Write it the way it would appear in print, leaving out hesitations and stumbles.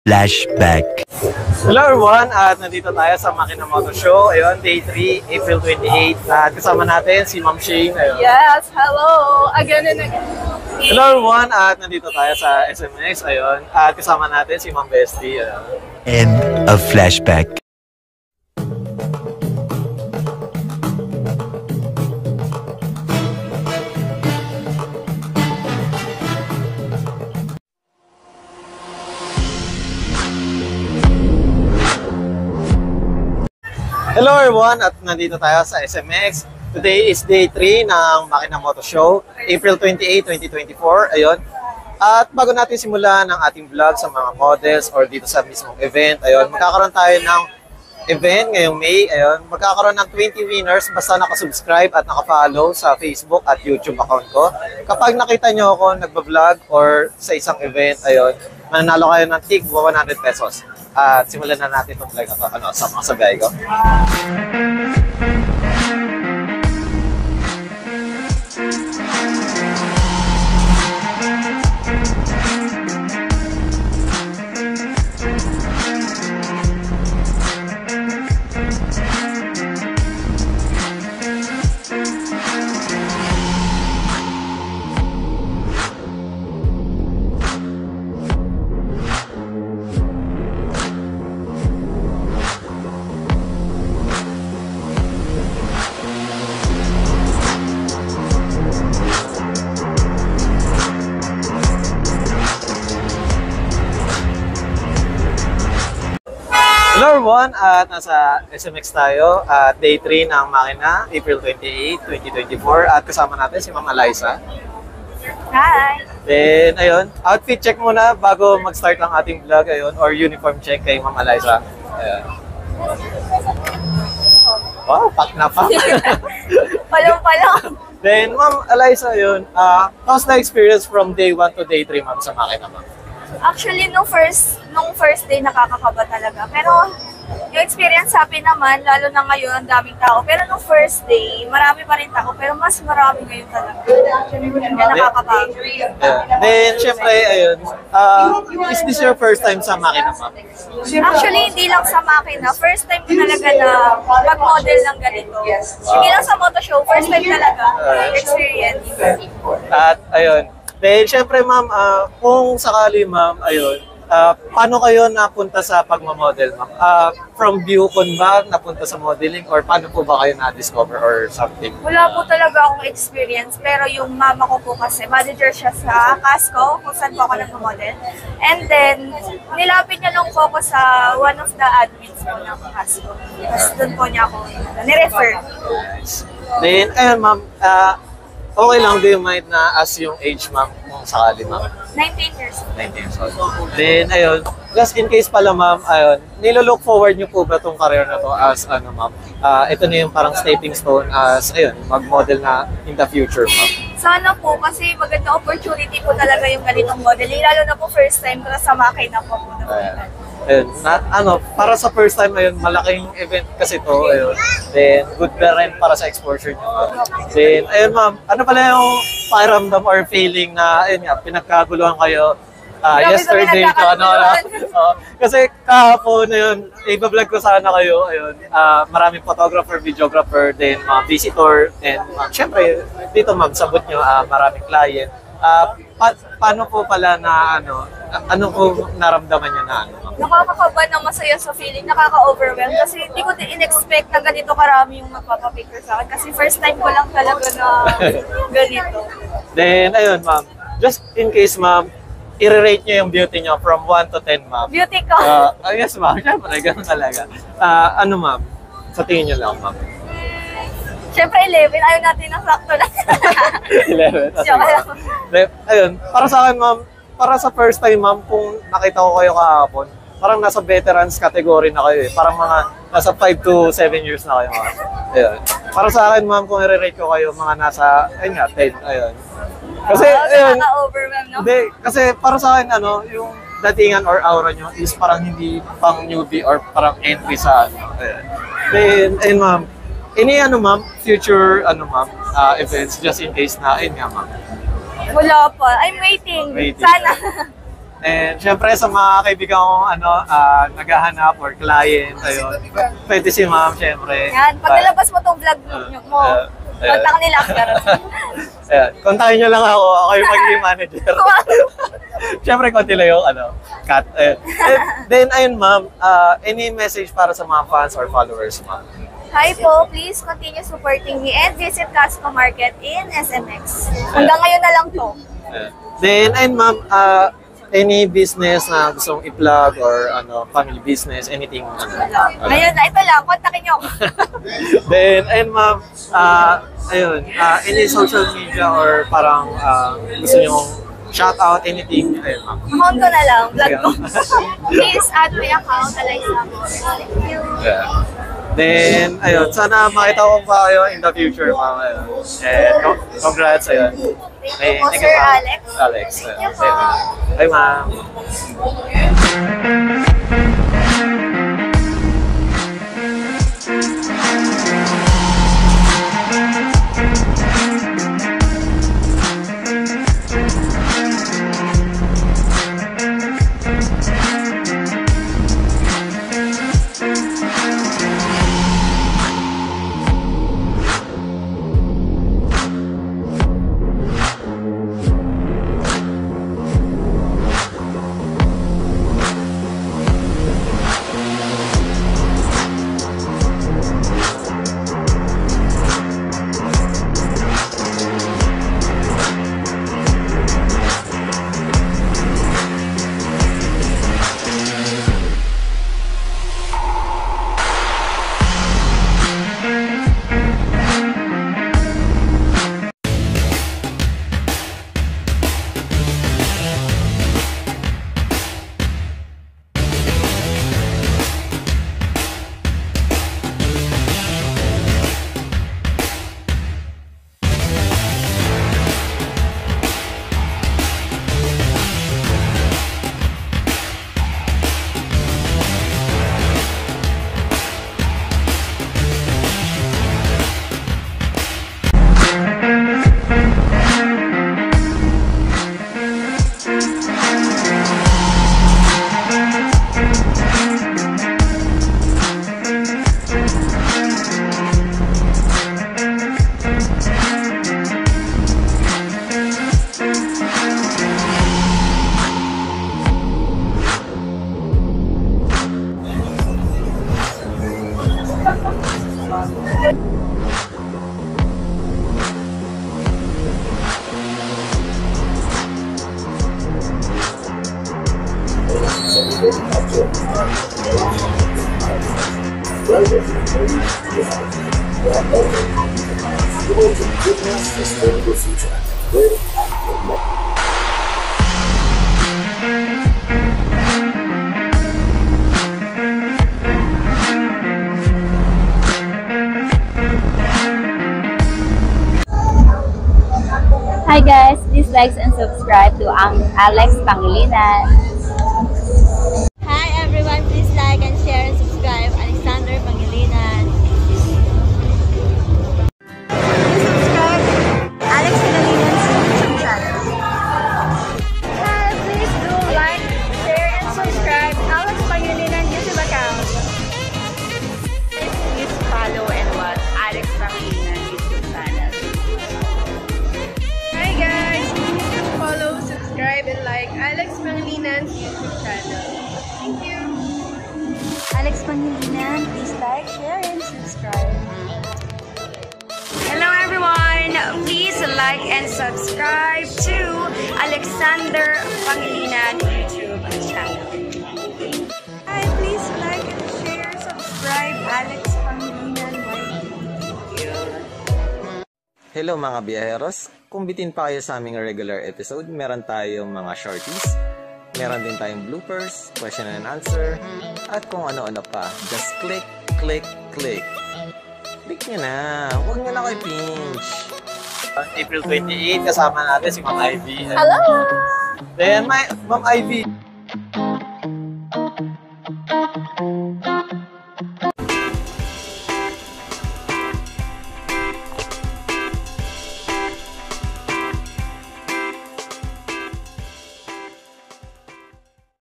Flashback. Hello everyone, at nandito tayo sa Makina Moto Show. Ayun, Day 3, April 28. At kasama natin si Ma'am Shane. Ayun. Yes, hello! Again and again. Hello everyone, at nandito tayo sa SMX. Ayun, at kasama natin si Ma'am Bestie. Ayun. End of Flashback. Hello everyone, at nandito tayo sa SMX. Today is Day 3 ng Makina Moto Show, April 28, 2024. Ayun. At bago natin simulan ang ating vlog sa mga models or dito sa mismong event, ayun, magkakaroon tayo ng event ngayong May. Ayun, magkakaroon ng 20 winners basta nakasubscribe at nakafollow sa Facebook at YouTube account ko. Kapag nakita nyo ako nagbablog or sa isang event, ayun, mananalo kayo ng tig 100 pesos. At simulan na natin itong vlog na to. Ano, sama ka sa biyahe ko. Hello everyone, at nasa SMX tayo at Day 3 ng Makina, April 28, 2024 at kasama natin si Ma'am Eliza. Hi! Then, ayun, outfit check muna bago mag-start ang ating vlog, ayun, or uniform check kay Ma'am Eliza. Ayun. Wow, pak na pak! Palong-palong! Then, Ma'am Eliza, ayun, how's the experience from Day 1 to Day 3, Ma'am, sa Makina, Ma'am? Actually, nung first day nakakakaba talaga. Pero yung experience happy naman, lalo na ngayon, ang daming tao. Pero nung first day, marami pa rin tao. Pero mas marami ngayon talaga. Kaya nakakaba. Yeah. Then, syempre, ayun, is this your first time sa Makina, Ma'am? Actually, hindi lang sa makina. First time ko talaga na mag-model ng ganito. Hindi lang sa moto show, first time talaga experience. At ayun. Then, syempre ma'am, kung sakali ma'am, ayun, paano kayo napunta sa pagmamodel ma'am? From Viewcon ba napunta sa modeling or paano po ba kayo na-discover or something? Wala po talaga akong experience, pero yung mama ko po kasi, manager siya sa Casco, kung saan po ako nag-model. And then, nilapit niya lang po ako sa one of the admins po ng Casco. Tapos doon po niya ako nirefer. Then, ayun ma'am, okay lang, do you mind na as yung age ma'am kung sakali ma'am? 19 years old. 19 years old. Then, ayun, just in case pala ma'am, ayun, nilolook forward niyo po ba itong career na to as ano ma'am? Ito na yung parang stepping stone as, ayun, mag-model na in the future ma'am. Sana po, kasi maganda opportunity po talaga yung ganitong modeling. Lalo na po first time ko sa makina po po. Ayun, para sa first time ayun, malaking event kasi to, ayun. Then, good na rin para sa exposure niyo. Then, ayun ma'am, ano pala yung pakiramdam or feeling na, ayun nga, pinagkaguluhan kayo yesterday to, kasi kahapon, ayun, i-vlog ko sana kayo, ayun, maraming photographer, videographer, then mga visitor, then, syempre, dito ma'am, sabot nyo, maraming client. Paano po pala na, ano po naramdaman nyo na, Nakakakaba na masaya sa feeling, nakaka-overwhelm kasi hindi ko din in-expect na ganito karami yung magpapapicture sa akin kasi first time ko lang talaga na ganito. Then, ayun ma'am, just in case ma'am, i-rate nyo yung beauty nyo from 1 to 10 ma'am. Beauty ko? Yes ma'am, syempre, ganun talaga. Ano ma'am, sa tingin nyo lang ma'am? Siyempre 11, ayaw natin ng sakto lang. 11? Joke lang. Ayun, para sa akin ma'am, para sa first time ma'am, kung nakita ko kayo kahapon, parang nasa veterans category na kayo eh. Parang mga nasa 5 to 7 years na kayo ma'am. Ayun. Para sa akin ma'am, kung i-rate ko kayo, mga nasa, ayun nga, 10. Ayun. Kasi, ayun. Nakaka-overwhelm, no? Hindi, kasi para sa akin, yung datingan or aura nyo is parang hindi pang newbie or parang entry sa Ayun. Then, ayun ma'am, ma'am, future, events just in case na, ayun nga ma'am. Wala pa. I'm waiting. Waiting. Sana. And syempre sa mga kaibigan kong naghahanap or client, ayun. Pwede si ma'am, syempre. Yan, pag nilabas mo tong vlog mo, kontak nila ako. Ayan, kontakin nyo lang ako. Ako yung magiging manager. Syempre, konti lang yung cut. Then, ayun ma'am, any message para sa mga fans or followers, ma'am? Hi po, please continue supporting me and visit Casco Market in SMX. Hanggang ngayon na lang to. Then, ayun ma'am, any business na gusto mong i-plug or family business, anything? Ngayon na, ito lang, kontakin nyo ako. Then, ayun ma'am, any social media or parang gusto nyo shout out, anything, ayun ma'am. Account ko na lang, vlog ko. Please add my account, Alaysa mo. Thank you. Yeah. Then, ayun, sana makita ko pa kayo in the future, ma'am. And congrats, ayun. Thank you po, Sir Alex. Alex. Thank you po. Bye, ma'am. Hi guys, please like and subscribe to Alex Pangilinan. Hi everyone, please like and share and subscribe Alexander Pangilinan. Subscribe Alex Pangilinan YouTube channel. Hi, please do like, share, and subscribe Alex Pangilinan YouTube account. Please follow and watch Alex Pangilinan YouTube channel. Hi guys! Please follow, subscribe, and like Alex Pangalinan's YouTube channel. Thank you! Alex Pangilinan, please like, share, and subscribe. Hello everyone! Please like and subscribe to Alexander Pangilinan YouTube channel. Hi, please like and share, subscribe Alex Pangilinan YouTube. Hello mga biyaheros! Kung bitin pa kayo sa aming regular episode, meron tayong mga shorties, meron din tayong bloopers, question and answer, at kung ano-ano pa. Just click, click, click. Click nyo na. Huwag nyo na kayo pinch. April 28, kasama natin si Ma'am Ivy. Hello! Then, Ma'am Ivy,